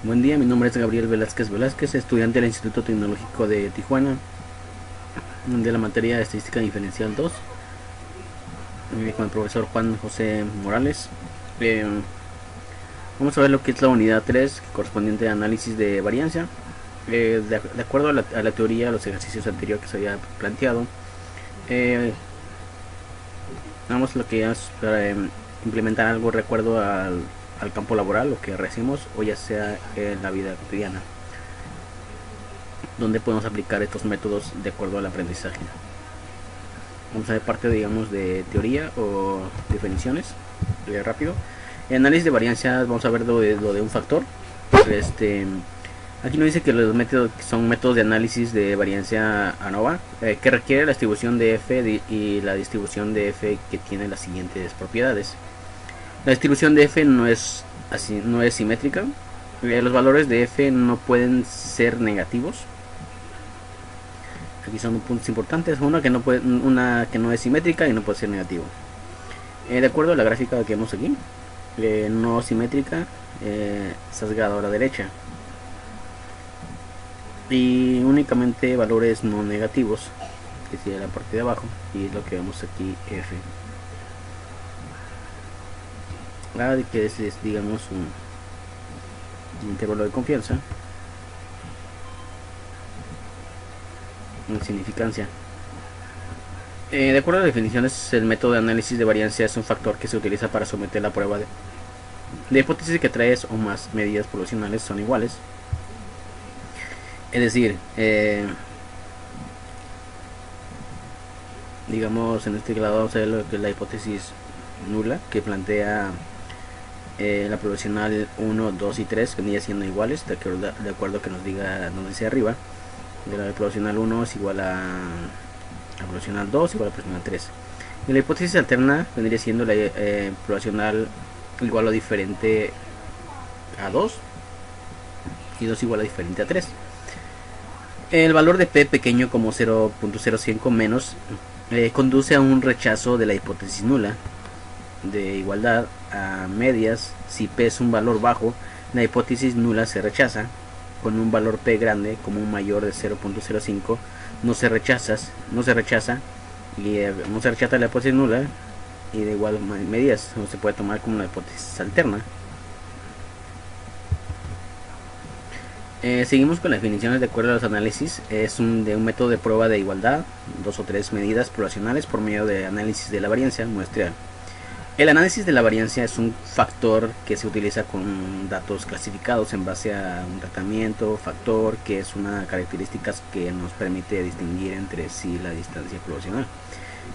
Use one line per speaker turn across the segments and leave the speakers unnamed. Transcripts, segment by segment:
Buen día, mi nombre es Gabriel Velázquez, estudiante del Instituto Tecnológico de Tijuana, de la materia de Estadística Diferencial 2, con el profesor Juan José Morales. Eh, Vamos a ver lo que es la unidad 3, correspondiente a análisis de varianza. De acuerdo a la teoría, a los ejercicios anteriores que se había planteado, eh, vamos lo que es para implementar algo de acuerdo al campo laboral, lo que recibimos, o ya sea en la vida cotidiana, donde podemos aplicar estos métodos de acuerdo al aprendizaje. Vamos a ver parte, digamos, de teoría o definiciones rápido. En análisis de varianza vamos a ver lo de un factor. este Aquí nos dice que los métodos son métodos de análisis de varianza ANOVA, que requiere la distribución de f y la distribución de f que tiene las siguientes propiedades. La distribución de f no es simétrica. Los valores de f no pueden ser negativos. Aquí son puntos importantes. Una que no es simétrica y no puede ser negativo. De acuerdo a la gráfica que vemos aquí, no simétrica, sesgada a la derecha, y únicamente valores no negativos, que sería la parte de abajo, y es lo que vemos aquí, f. Que es, digamos, un intervalo de confianza en significancia. De acuerdo a las definiciones, el método de análisis de varianza es un factor que se utiliza para someter la prueba de hipótesis que 3 o más medidas poblacionales son iguales. Es decir, digamos, en este grado vamos a ver lo que es la hipótesis nula, que plantea la proporcional 1, 2 y 3 que venía siendo iguales, de acuerdo a que nos dice arriba. De la proporcional 1 es igual a proporcional 2 igual a proporcional 3. Y la hipótesis alterna vendría siendo la proporcional igual o diferente a 2 y 2 igual a diferente a 3. El valor de p pequeño como 0.05 menos conduce a un rechazo de la hipótesis nula. De igualdad a medias, si p es un valor bajo, la hipótesis nula se rechaza. Con un valor p grande como un mayor de 0.05 no se rechaza y no se rechaza la hipótesis nula, y de igual medidas no se puede tomar como una hipótesis alterna. Seguimos con las definiciones de acuerdo a los análisis. Es de un método de prueba de igualdad, 2 o 3 medidas poblacionales por medio de análisis de la varianza muestral. El análisis de la varianza es un factor que se utiliza con datos clasificados en base a un tratamiento, factor, que es una característica que nos permite distinguir entre sí la distancia poblacional.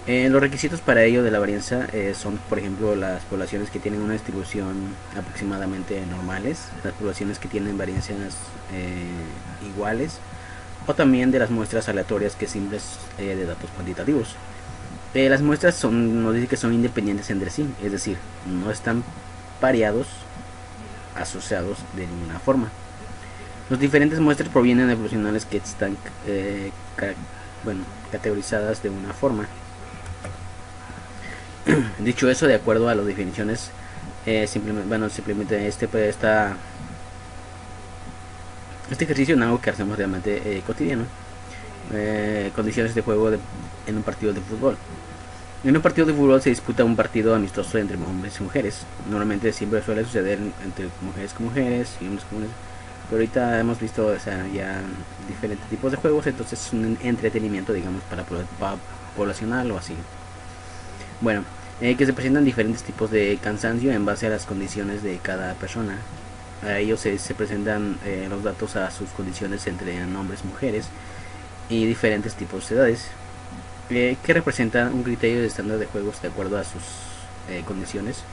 Los requisitos para ello de la varianza son, por ejemplo, las poblaciones que tienen una distribución aproximadamente normales, las poblaciones que tienen variancias iguales, o también de las muestras aleatorias que simples de datos cuantitativos. Las muestras nos dice que son independientes entre sí, es decir, no están pareados, asociados de ninguna forma. Las diferentes muestras provienen de poblacionales que están categorizadas de una forma. Dicho eso, de acuerdo a las definiciones, simplemente este ejercicio es algo que hacemos realmente cotidiano. Condiciones de juego en un partido de fútbol. En un partido de fútbol se disputa un partido amistoso entre hombres y mujeres. Normalmente siempre suele suceder entre mujeres con mujeres y hombres con hombres. Pero ahorita hemos visto, ya diferentes tipos de juegos, entonces es un entretenimiento, digamos, para poblacional o así. Bueno, que se presentan diferentes tipos de cansancio en base a las condiciones de cada persona. A ellos se presentan los datos a sus condiciones entre hombres y mujeres y diferentes tipos de edades, que representan un criterio de estándar de juegos de acuerdo a sus condiciones.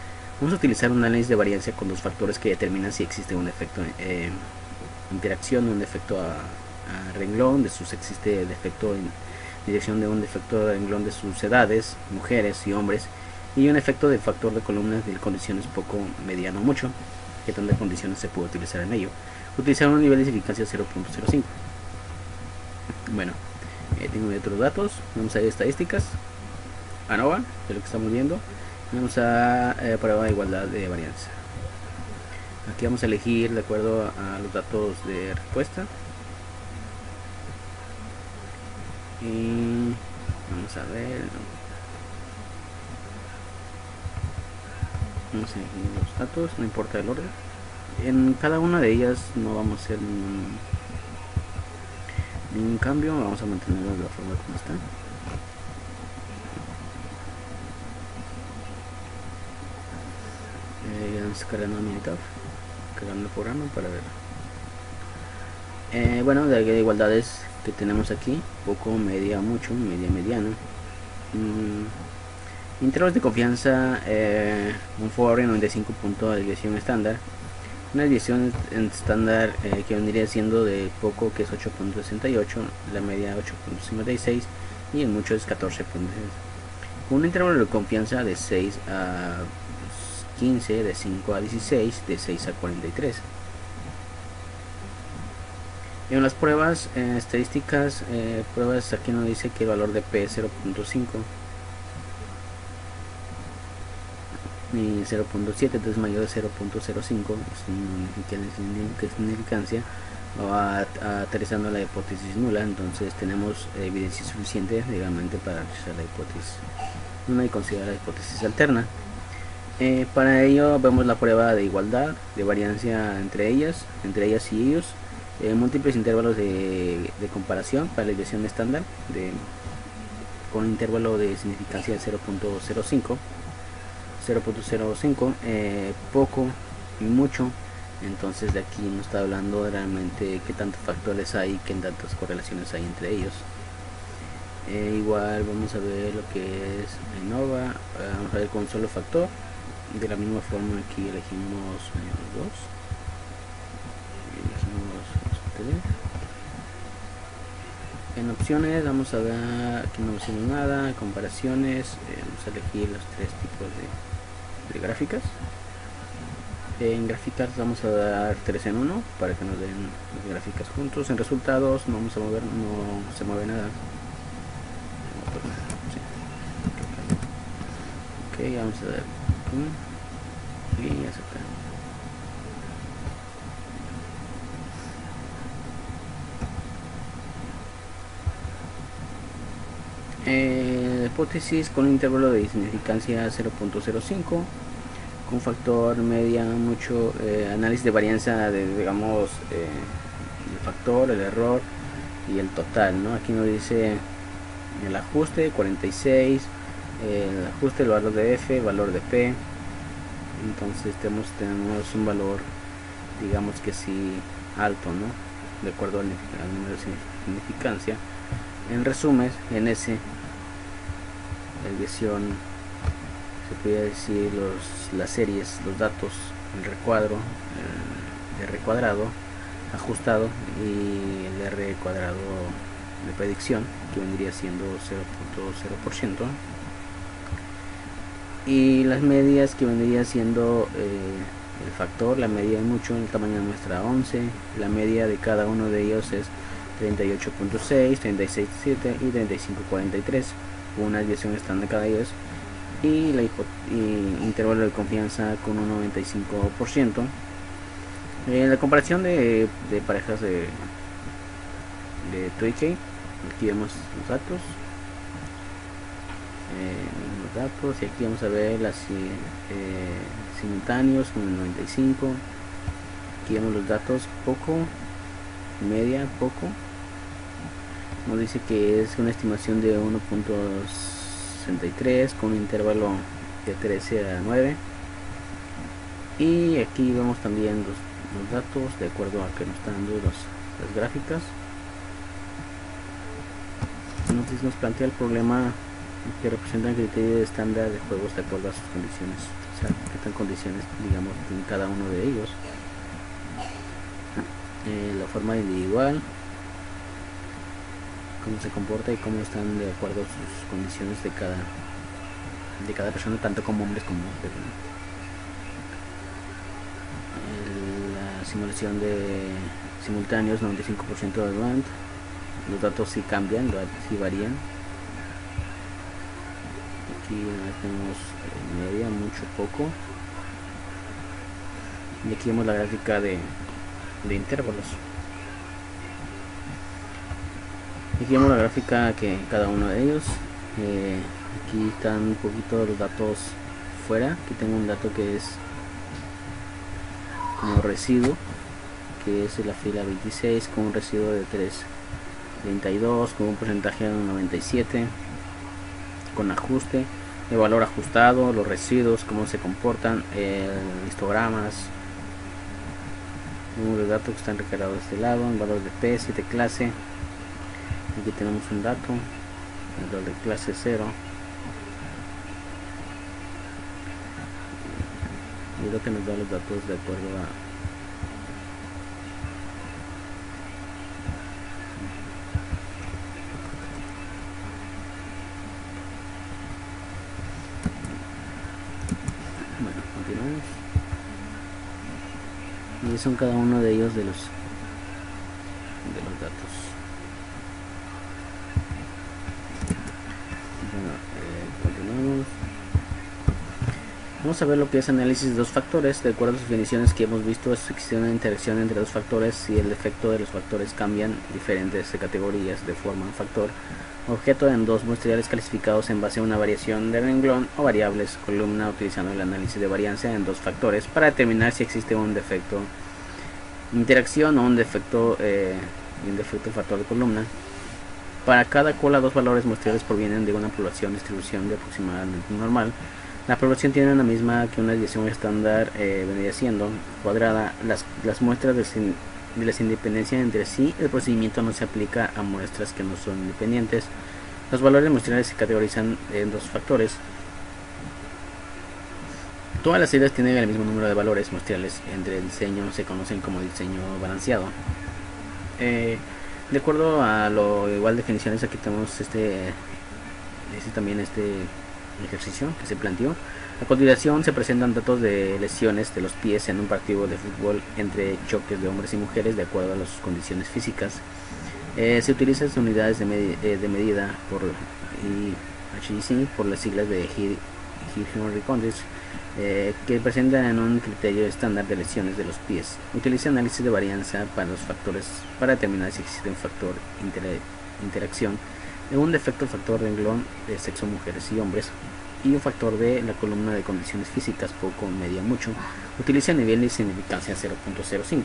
Vamos a utilizar un análisis de varianza con los factores que determinan si existe un efecto interacción, un efecto a renglón, si existe el efecto en dirección de un efecto de renglón de sus edades, mujeres y hombres, y un efecto de factor de columnas de condiciones poco, mediano, mucho, que tantas condiciones se puede utilizar en ello. Utilizar un nivel de significancia 0.05. Bueno, tengo otros datos. Vamos a ir a estadísticas, ANOVA, de lo que estamos viendo. Vamos a prueba de igualdad de varianza. Aquí vamos a elegir de acuerdo a los datos de respuesta. Y vamos a ver. Vamos a elegir los datos, no importa el orden. En cada una de ellas no vamos a hacer ningún cambio, vamos a mantenerlo de la forma como está. Vamos a sacar la mitad, cargando el programa para ver. Bueno, de igualdades que tenemos aquí: poco, media, mucho, media, mediano. Intervalos de confianza, un for en 95 puntos de desviación estándar. Una desviación estándar que vendría siendo de poco, que es 8.68, la media 8.56 y el mucho es 14.6. Un intervalo de confianza de 6 a 15, de 5 a 16, de 6 a 43. En las pruebas estadísticas, pruebas, aquí nos dice que el valor de P es 0.5 y 0.7, entonces mayor de 0.05, que es significancia, va aterrizando la hipótesis nula. Entonces tenemos evidencia suficiente legalmente para realizar la hipótesis nula y considerar la hipótesis alterna. Para ello vemos la prueba de igualdad, de variancia entre ellas y ellos, múltiples intervalos de comparación para la desviación estándar con un intervalo de significancia de 0.05, poco y mucho. Entonces de aquí nos está hablando realmente qué tantos factores hay, qué tantas correlaciones hay entre ellos. Igual vamos a ver lo que es ANOVA, vamos a ver con un solo factor. De la misma forma aquí elegimos los dos, en opciones vamos a ver, aquí no hacemos nada, comparaciones, vamos a elegir los tres tipos de gráficas. En gráficas vamos a dar 3 en 1 para que nos den las gráficas juntos. En resultados no vamos a mover, no se mueve nada. Ok, vamos a dar y aceptar. Hipótesis con un intervalo de significancia 0.05, con factor media, mucho, análisis de varianza de, digamos, el factor, el error y el total, ¿no? Aquí nos dice el ajuste 46, el ajuste, el valor de F, el valor de P. Entonces tenemos un valor, digamos que sí, alto, ¿no? De acuerdo al número de significancia. En resumen, en ese desviación, se podría decir las series, los datos, el recuadro, el R cuadrado ajustado y el R cuadrado de predicción, que vendría siendo 0.0%, y las medias, que vendría siendo el factor, la media de mucho, el tamaño de muestra 11, la media de cada uno de ellos es 38.6, 36.7 y 35.43, una desviación estándar cada ellos, y intervalo de confianza con un 95%. La comparación de parejas de Twikey, aquí vemos los datos, y aquí vamos a ver las simultáneos con el 95. Aquí vemos los datos, poco, media, poco. Nos dice que es una estimación de 1.63 con un intervalo de 13 a 9. Y aquí vemos también los datos de acuerdo a que nos están dando las gráficas. Entonces nos plantea el problema que representa el criterio de estándar de juegos de acuerdo a sus condiciones, o sea, qué tan condiciones, digamos, en cada uno de ellos. La forma individual, cómo se comporta y cómo están de acuerdo a sus condiciones de cada persona, tanto como hombres como mujeres. La simulación de simultáneos, 95% de advant. Los datos sí cambian, los datos sí varían. Aquí tenemos media, mucho, poco. Y aquí vemos la gráfica de intervalos. Aquí vemos la gráfica que cada uno de ellos. Aquí están un poquito los datos fuera. Aquí tengo un dato que es como residuo, que es la fila 26 con un residuo de 3.32, con un porcentaje de 97, con ajuste, el valor ajustado, los residuos, cómo se comportan, histogramas, número de datos que están recargados de este lado, el valor de P7 clase. Aquí tenemos un dato, el valor de clase 0, y lo que nos da los datos de acuerdo a continuamos. Y son cada uno de ellos de los datos. Continuamos. Vamos a ver lo que es análisis de dos factores. De acuerdo a sus definiciones que hemos visto, existe una interacción entre dos factores y el efecto de los factores cambian diferentes categorías de forma un factor objeto en dos muestrales clasificados en base a una variación de renglón o variables columna, utilizando el análisis de varianza en dos factores para determinar si existe un defecto interacción o un defecto factor de columna. Para cada cola, dos valores muestrales provienen de una población distribución de aproximadamente normal. La población tiene la misma que una desviación estándar vendría siendo cuadrada. Las muestras de las independencias entre sí, el procedimiento no se aplica a muestras que no son independientes. Los valores muestrales se categorizan en dos factores. Todas las islas tienen el mismo número de valores muestrales. Entre el diseño se conocen como diseño balanceado. De acuerdo a lo igual definiciones, aquí tenemos también este ejercicio que se planteó. A continuación se presentan datos de lesiones de los pies en un partido de fútbol entre choques de hombres y mujeres de acuerdo a las condiciones físicas. Se utilizan unidades de medida por IHC por las siglas de Henry Condis, que presentan un criterio estándar de lesiones de los pies. Utiliza análisis de varianza para los factores para determinar si existe un factor interacción, un defecto factor de renglón de sexo mujeres y hombres, y un factor de la columna de condiciones físicas poco, media, mucho. Utiliza nivel de significancia 0.05.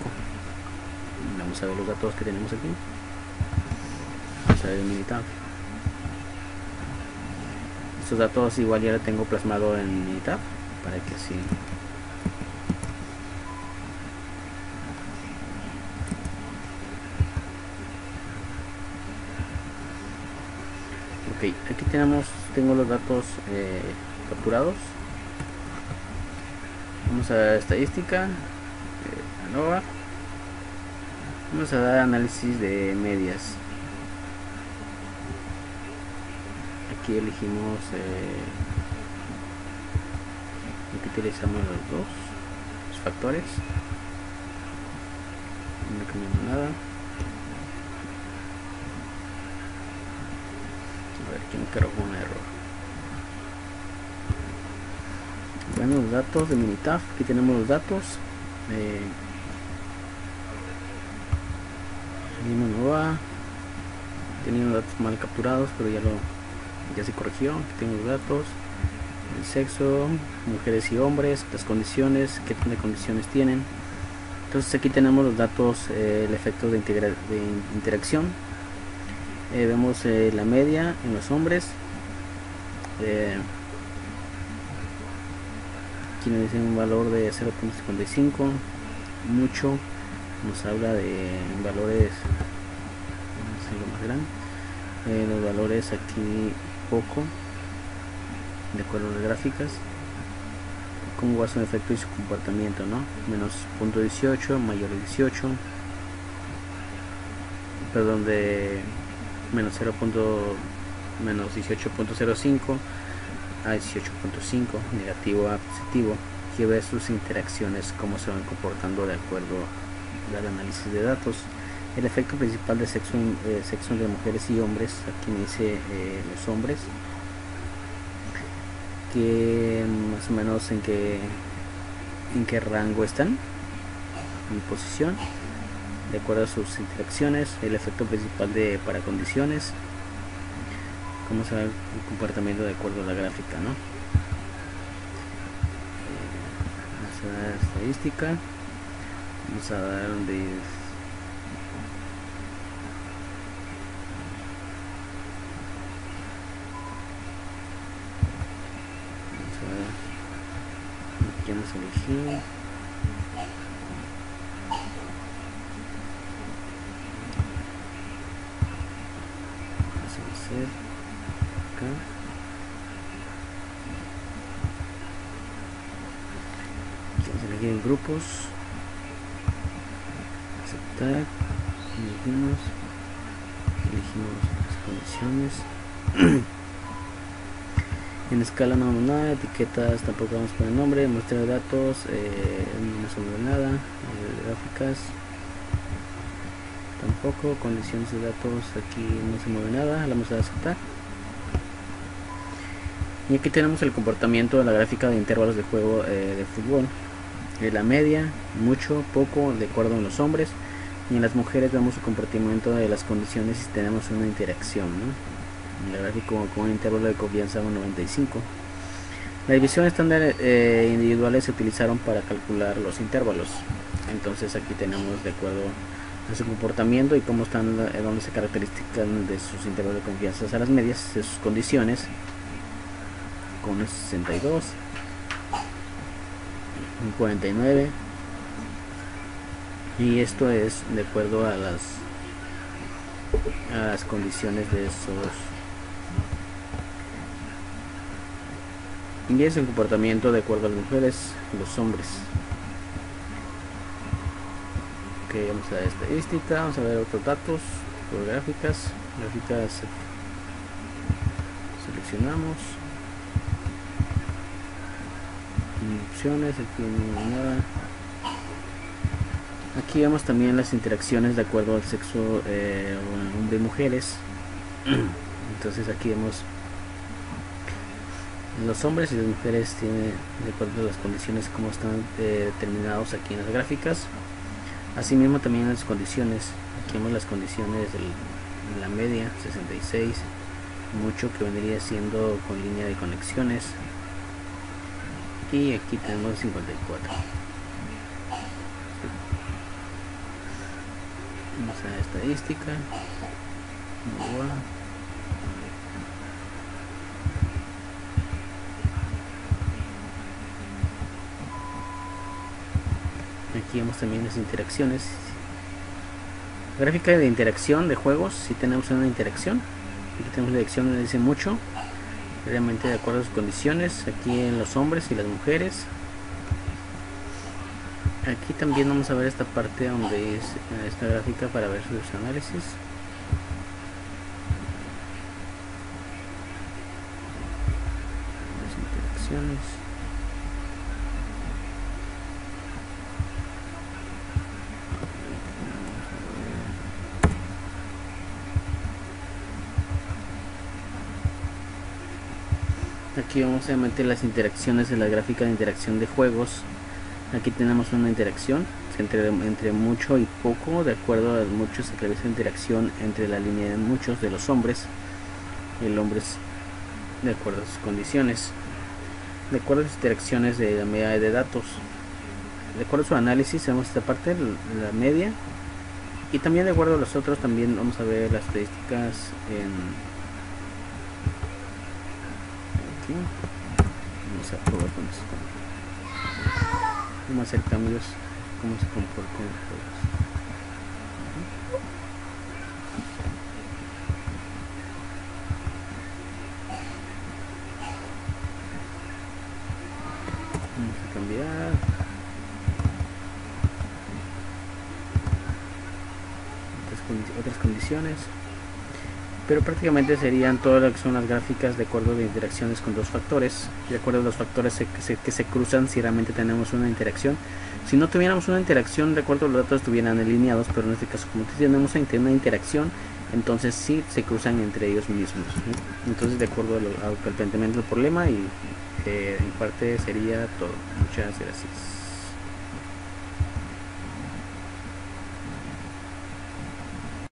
Vamos a ver los datos que tenemos aquí. Vamos a ver el Minitab. Estos datos igual ya lo tengo plasmado en Minitab para que así ok. Aquí tengo los datos capturados. Vamos a dar estadística, ANOVA. Vamos a dar análisis de medias. Aquí elegimos aquí utilizamos los factores, no cambiamos nada. A ver, aquí me cargó un error. Bueno, los datos de Minitab. Aquí tenemos los datos. ANOVA. Tenía los datos mal capturados, pero ya se corrigió. Aquí tengo los datos. El sexo, mujeres y hombres, las condiciones, qué tipo de condiciones tienen. Entonces aquí tenemos los datos, el efecto de interacción. Vemos la media en los hombres. Aquí nos dice un valor de 0.55, mucho, nos habla de valores, no sé, lo más grande. Los valores aquí poco, de acuerdo a las gráficas, cómo va su efecto y su comportamiento, ¿no? Menos 0.18, mayor de 18, perdón, de menos 18.05 a 18.5, negativo a positivo. Aquí ve sus interacciones, cómo se van comportando de acuerdo al análisis de datos. El efecto principal de sexo de mujeres y hombres, aquí me dice los hombres, que más o menos en qué rango están. mi posición de acuerdo a sus interacciones, el efecto principal de para condiciones, cómo se ve el comportamiento de acuerdo a la gráfica, ¿no? Vamos a dar estadística, vamos a dar aquí vamos a elegir acá. Vamos a elegir en grupos, aceptar, elegimos las condiciones. En escala no vamos nada, etiquetas tampoco vamos a poner nombre, muestra de datos, no se mueve nada, gráficas tampoco, condiciones de datos, aquí no se mueve nada, la vamos a aceptar. Y aquí tenemos el comportamiento de la gráfica de intervalos de juego de fútbol, la media, mucho, poco, de acuerdo en los hombres, y en las mujeres vemos el comportamiento de las condiciones si tenemos una interacción, ¿no? El gráfico con un intervalo de confianza 95. La división estándar individuales se utilizaron para calcular los intervalos. Entonces aquí tenemos de acuerdo a su comportamiento y cómo están, donde se caracterizan de sus intervalos de confianza a las medias de sus condiciones, con un 62, un 49, y esto es de acuerdo a las condiciones de esos. Y es el comportamiento de acuerdo a las mujeres y los hombres. Ok, vamos a ver estadística, vamos a ver otros datos por gráficas. Seleccionamos opciones, aquí no hay nada. Aquí vemos también las interacciones de acuerdo al sexo, hombre y mujeres. Entonces aquí vemos los hombres y las mujeres tienen de acuerdo a las condiciones como están determinados aquí en las gráficas. Asimismo también las condiciones, aquí vemos las condiciones de la media 66, mucho, que vendría siendo con línea de conexiones, y aquí tenemos 54. Vamos a estadística, aquí vemos también las interacciones, gráfica de interacción de juegos. Si tenemos una interacción, aquí tenemos la dirección donde dice mucho, realmente de acuerdo a sus condiciones, aquí en los hombres y las mujeres. Aquí también vamos a ver esta parte donde es esta gráfica para ver sus análisis. Las interacciones. Aquí vamos a meter las interacciones de la gráfica de interacción de juegos. Aquí tenemos una interacción entre mucho y poco. De acuerdo a muchos se realiza interacción entre la línea de muchos de los hombres y el hombre de acuerdo a sus condiciones. De acuerdo a sus interacciones de la media de datos, de acuerdo a su análisis, vemos esta parte, la media, y también de acuerdo a los otros también vamos a ver las estadísticas aquí. Vamos a probar con esto. Vamos a hacer cambios, cómo se comportan los juegos. Vamos a cambiar otras condiciones, pero prácticamente serían todas las que son las gráficas de acuerdo de interacciones con dos factores, de acuerdo a los factores que se cruzan si realmente tenemos una interacción. Si no tuviéramos una interacción, de acuerdo a los datos estuvieran alineados, pero en este caso como tenemos una interacción, entonces sí se cruzan entre ellos mismos, ¿sí? Entonces de acuerdo al planteamiento del problema, y en parte sería todo. Muchas gracias.